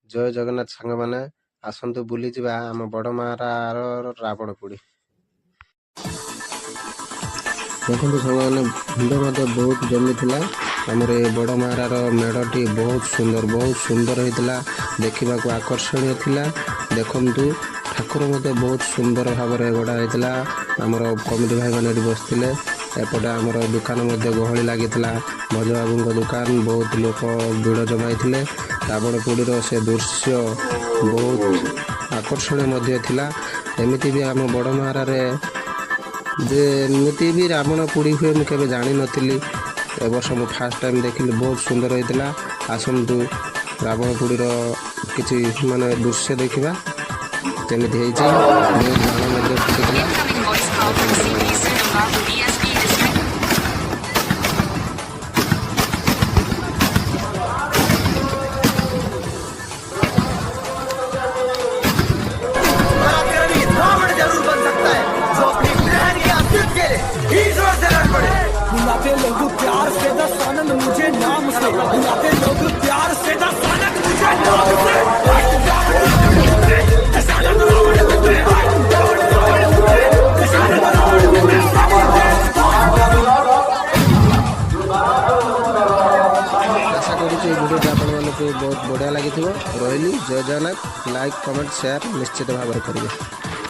ଜୟ ଜଗନ୍ନାଥ ସାଙ୍ଗମାନେ, ଆସନ୍ତୁ ବୁଲିଯିବା ଆମ ବଡ଼ମାଆର ରାବଣ ପୋଡ଼ି। ଦେଖନ୍ତୁ ସାଙ୍ଗମାନେ, ଭିଡ଼ ମଧ୍ୟ ବହୁତ ଜମିଥିଲା। ଆମର ଏ ବଡ଼ମାଆର ମେଢ଼ଟି ବହୁତ ସୁନ୍ଦର ହେଇଥିଲା, ଦେଖିବାକୁ ଆକର୍ଷଣୀୟ ଥିଲା। ଦେଖନ୍ତୁ ଠାକୁର ମଧ୍ୟ ବହୁତ ସୁନ୍ଦର ଭାବରେ ଗଢ଼ା ହେଇଥିଲା। ଆମର କମିଟି ଭାଇମାନେ ଏଠି ବସିଥିଲେ। ଏପଟେ ଆମର ଦୋକାନ ମଧ୍ୟ ଗହଳି ଲାଗିଥିଲା। ଭଜବାବୁଙ୍କ ଦୋକାନ, ବହୁତ ଲୋକ ଭିଡ଼ ଜମାଇଥିଲେ। ରାବଣ ପୋଡ଼ିର ସେ ଦୃଶ୍ୟ ବହୁତ ଆକର୍ଷଣୀୟ ମଧ୍ୟ ଥିଲା। ଏମିତି ବି ଆମ ବଡ଼ମାଆରେ ଯେ ଏମିତି ବି ରାବଣ ପୋଡ଼ି ହୁଏ ମୁଁ କେବେ ଜାଣିନଥିଲି। ଏ ବର୍ଷ ମୁଁ ଫାର୍ଷ୍ଟ ଟାଇମ୍ ଦେଖିଲି, ବହୁତ ସୁନ୍ଦର ହେଇଥିଲା। ଆସନ୍ତୁ ରାବଣ ପୋଡ଼ିର କିଛି ଦୃଶ୍ୟ ଦେଖିବା କେମିତି ହେଇଛି। ବହୁତ ବାଣ ମଧ୍ୟ ଫୁଟିଥିଲା। बुलाते लोग प्यार से दस आनंद मुझे नाम से, बुलाते लोग प्यार से दस आनंद मुझे नाम से। आशा करुँच भिडियोटी आपको बहुत बढ़िया लगी। रही जय जगन्नाथ। लाइक कमेंट शेयर निश्चित भाव करेंगे।